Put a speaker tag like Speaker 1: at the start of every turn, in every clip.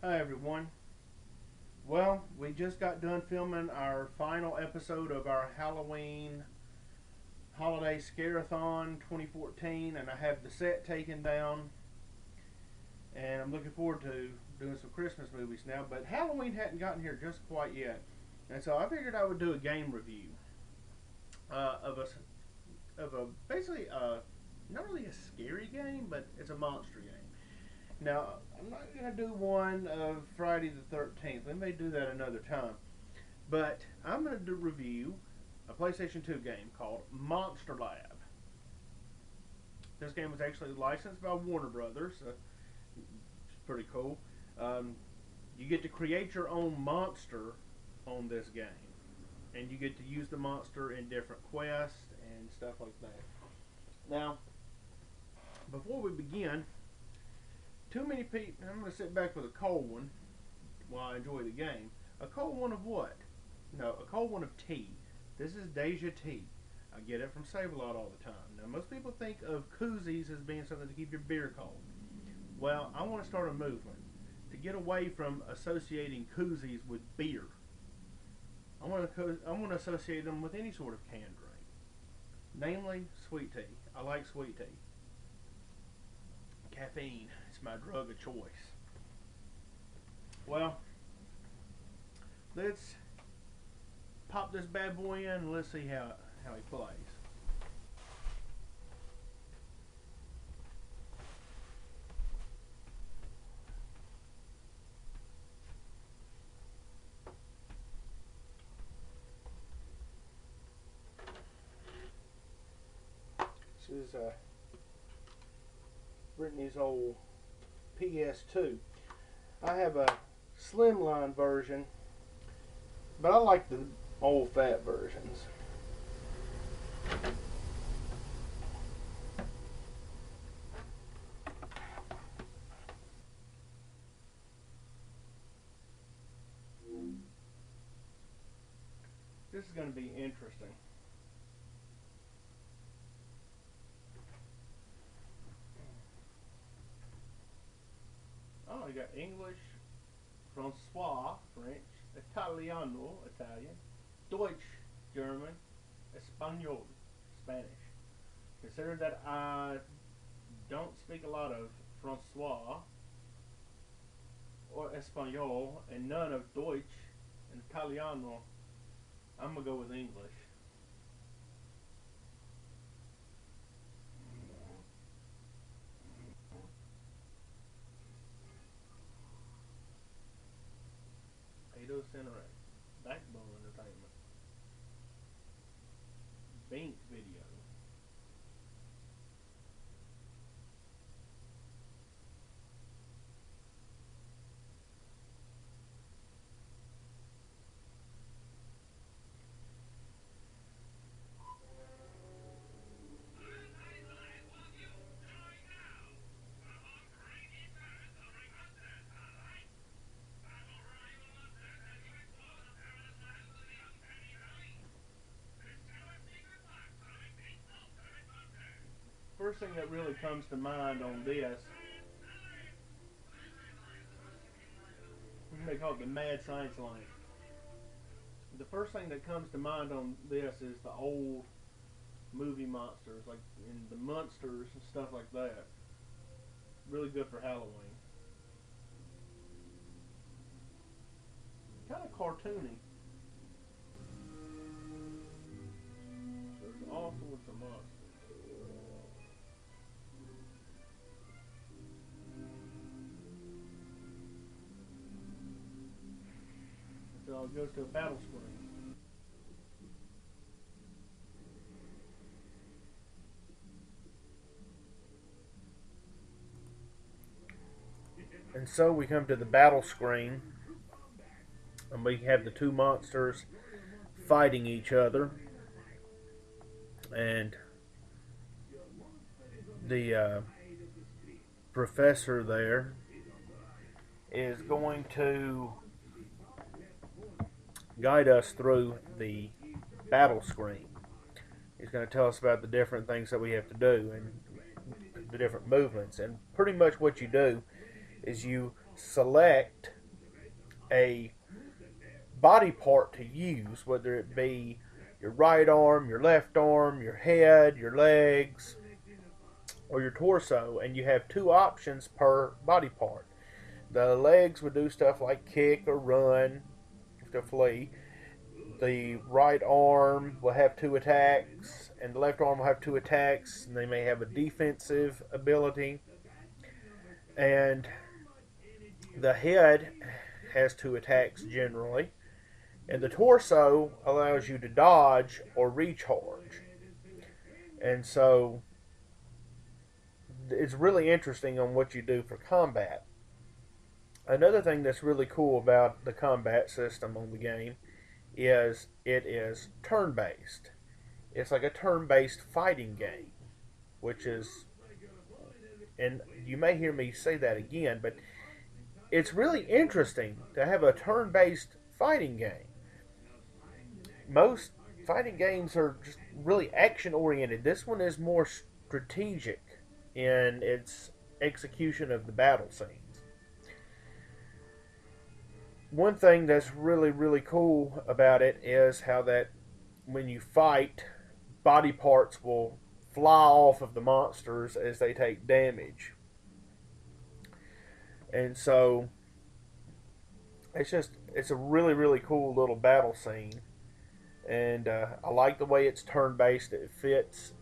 Speaker 1: Hi everyone. Well, we just got done filming our final episode of our Halloween Holiday Scare-a-thon 2014, and I have the set taken down, and I'm looking forward to doing some Christmas movies now, but Halloween hadn't gotten here just quite yet, and so I figured I would do a game review of basically not really a scary game, but it's a monster game. Now, I'm not going to do one of Friday the 13th. We may do that another time. But I'm going to review a PlayStation 2 game called Monster Lab. This game was actually licensed by Warner Brothers. It's pretty cool. You get to create your own monster on this game. And you get to use the monster in different quests and stuff like that. Now, before we begin, too many people. I'm going to sit back with a cold one while I enjoy the game. A cold one of what? No, a cold one of tea. This is Deja tea. I get it from Save-A-Lot all the time. Now, most people think of koozies as being something to keep your beer cold. Well, I want to start a movement to get away from associating koozies with beer. I want to associate them with any sort of canned drink, namely sweet tea. I like sweet tea. Caffeine. It's my drug of choice. Well, let's pop this bad boy in and let's see how he plays. This is Brittany's old PS2. I have a slimline version, but I like the old fat versions. This is going to be interesting. Oh, you got English, Francois, French, Italiano, Italian, Deutsch, German, Espanol, Spanish. Consider that I don't speak a lot of Francois or Espanol and none of Deutsch and Italiano. I'm going to go with English. Eidos Interact, Backbone Entertainment, Bink Video. First thing that really comes to mind on this, they call it the Mad Science Line. The first thing that comes to mind on this is the old movie monsters, like in the Munsters and stuff like that. Really good for Halloween. Kind of cartoony. There's all sorts of monsters. So it goes to a battle screen. And so we come to the battle screen, and we have the two monsters fighting each other, and the professor there is going to guide us through the battle screen. He's going to tell us about the different things that we have to do and the different movements. And pretty much what you do is you select a body part to use, whether it be your right arm, your left arm, your head, your legs, or your torso, and you have two options per body part. The legs would do stuff like kick or run to flee. The right arm will have two attacks, and the left arm will have two attacks, and they may have a defensive ability. And the head has two attacks generally, and the torso allows you to dodge or recharge. And so it's really interesting on what you do for combat. Another thing that's really cool about the combat system on the game is it is turn based. It's like a turn based fighting game, which is, and you may hear me say that again, but it's really interesting to have a turn based fighting game. Most fighting games are just really action oriented. This one is more strategic in its execution of the battle scenes. One thing that's really, really cool about it is how that when you fight, body parts will fly off of the monsters as they take damage. And so it's a really, really cool little battle scene. And I like the way it's turn based. It fits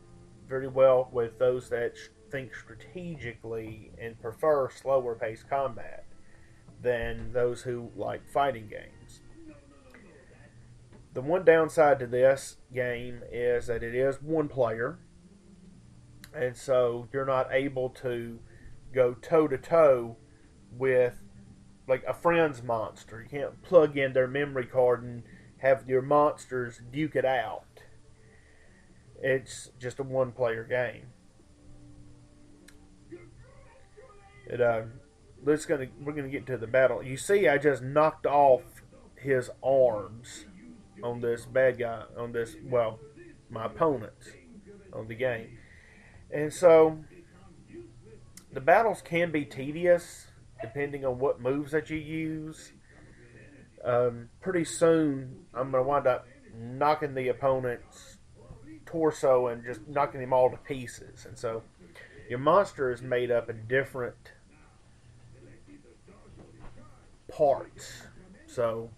Speaker 1: very well with those that think strategically and prefer slower paced combat than those who like fighting games. The one downside to this game is that it is one player, and so you're not able to go toe to toe with like a friend's monster. You can't plug in their memory card and have your monsters duke it out. It's just a one player game. We're gonna get to the battle. You see, I just knocked off his arms on this bad guy, on this, well, my opponents on the game. And so the battles can be tedious depending on what moves that you use. Pretty soon, I'm going to wind up knocking the opponent's torso and just knocking him all to pieces. And so your monster is made up of different parts. So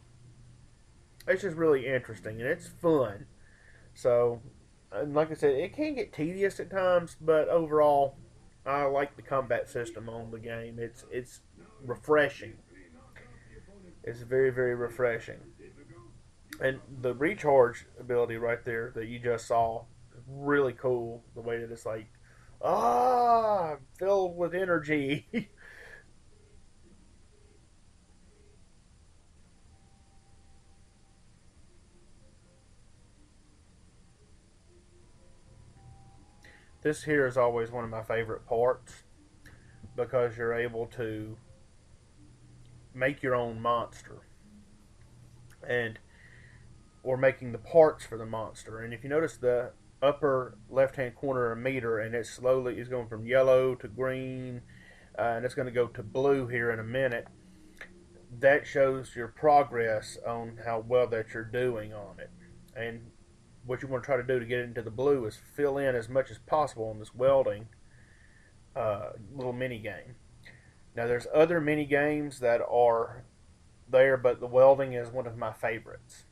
Speaker 1: it's just really interesting and it's fun. So, and like I said, it can get tedious at times, but overall, I like the combat system on the game. It's refreshing. It's very, very refreshing. And the recharge ability right there that you just saw is really cool. The way that it's like, filled with energy. This here is always one of my favorite parts because you're able to make your own monster and or making the parts for the monster. And if you notice the upper left hand corner of a meter, and it slowly is going from yellow to green, and it's going to go to blue here in a minute. That shows your progress on how well that you're doing on it. And what you want to try to do to get it into the blue is fill in as much as possible on this welding little mini game. Now there's other mini games that are there, but the welding is one of my favorites.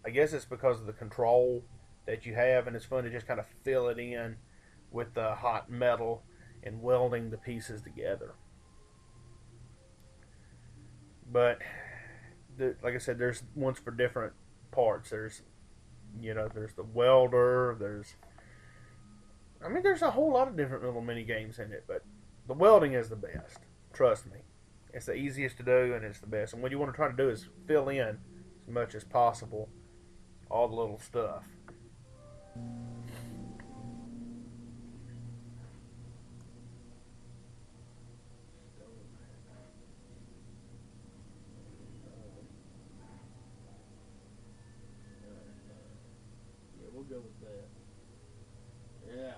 Speaker 1: I guess it's because of the control that you have, and it's fun to just kind of fill it in with the hot metal and welding the pieces together. But like I said, there's ones for different parts. There's the welder. There's a whole lot of different little mini games in it, but the welding is the best. Trust me, it's the easiest to do and it's the best. And what you want to try to do is fill in as much as possible all the little stuff. Yeah, we'll go with that. Yeah.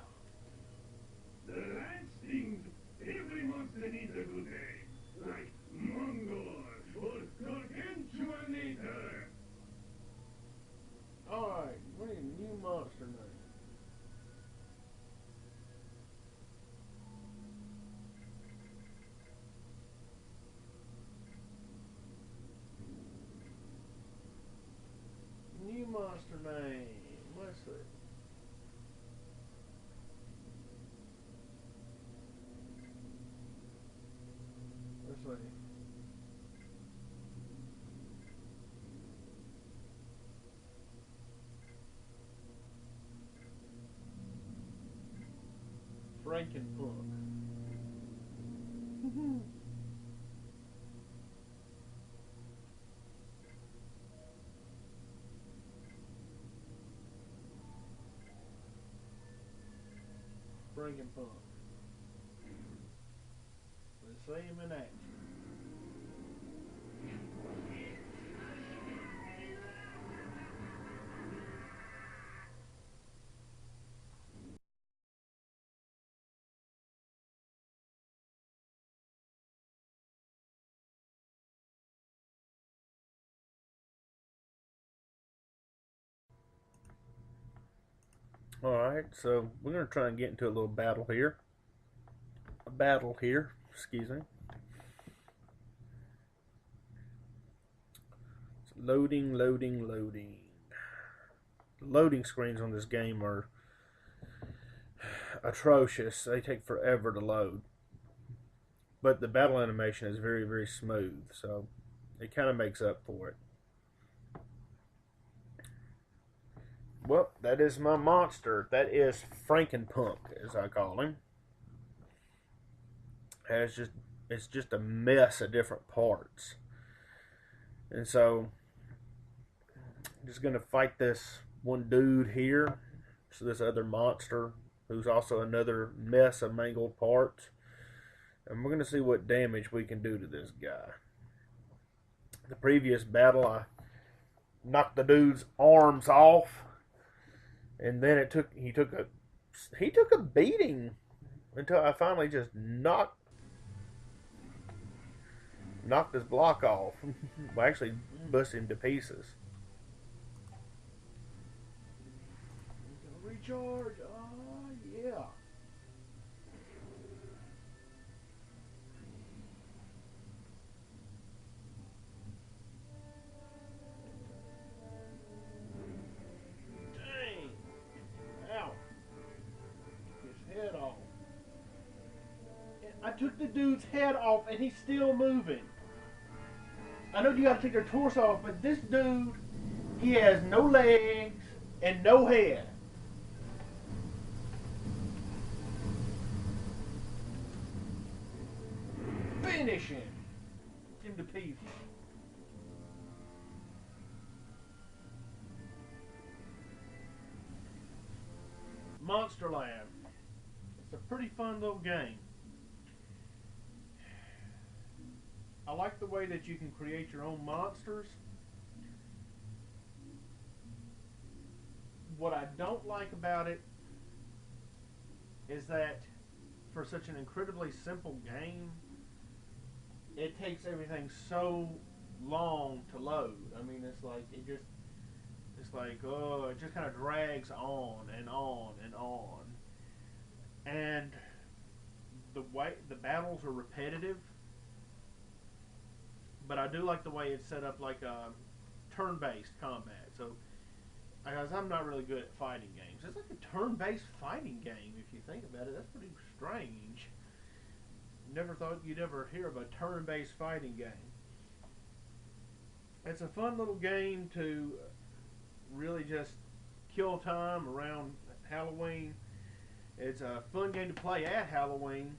Speaker 2: The land stings. Every monster needs a good day. Like Mongol.
Speaker 1: monster name? Let's see. Let's see. Frankenpunk. Frankenpunk. Let's see him in action. Alright, so we're going to try and get into a little battle here. Excuse me. It's loading. The loading screens on this game are atrocious. They take forever to load. But the battle animation is very, very smooth, so it kind of makes up for it. Well, that is my monster. That is Frankenpunk, as I call him. It's just a mess of different parts. And so I'm just gonna fight this one dude here. So this other monster who's also another mess of mangled parts. And we're gonna see what damage we can do to this guy. The previous battle I knocked the dude's arms off, and then he took a beating until I finally just knocked his block off. Well, actually bust him to pieces. Recharge. Oh yeah. Dang. Ow. His head off. I took the dude's head off and he's still moving. I know you gotta take their torso off, but this dude, he has no legs and no head. Finish him. Him to pieces. Monster Lab. It's a pretty fun little game. I like the way that you can create your own monsters. What I don't like about it is that for such an incredibly simple game, it takes everything so long to load. I mean, it's like, oh, it just kind of drags on and on and on. And the way the battles are repetitive, but I do like the way it's set up, like a turn-based combat. So, because I'm not really good at fighting games, it's like a turn-based fighting game. If you think about it, that's pretty strange. Never thought you'd ever hear of a turn-based fighting game. It's a fun little game to really just kill time around Halloween. It's a fun game to play at Halloween.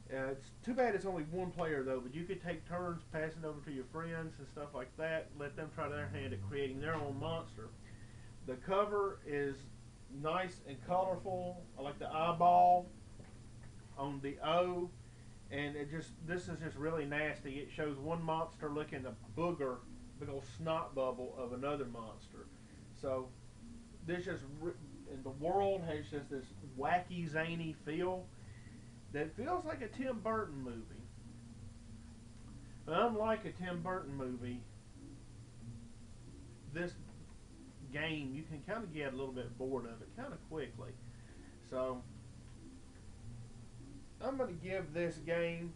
Speaker 1: It's too bad it's only one player though, but you could take turns passing over to your friends and stuff like that. Let them try their hand at creating their own monster. The cover is nice and colorful. I like the eyeball on the O, and this is just really nasty. It shows one monster looking a booger, big old snot bubble of another monster. So this just and the world has just this wacky, zany feel that feels like a Tim Burton movie. But unlike a Tim Burton movie, this game you can kind of get a little bit bored of it kind of quickly. So I'm going to give this game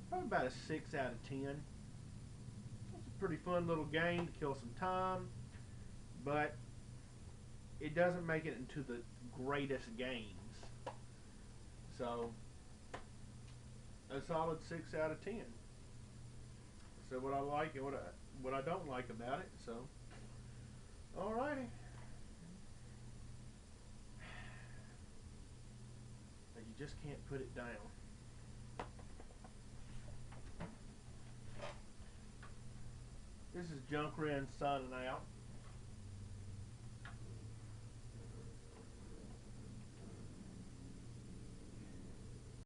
Speaker 1: probably about a 6 out of 10. It's a pretty fun little game to kill some time, but it doesn't make it into the greatest games. So, a solid 6 out of 10. So what I like and what I don't like about it. So, alrighty. But you just can't put it down. This is Junk Ren signing out.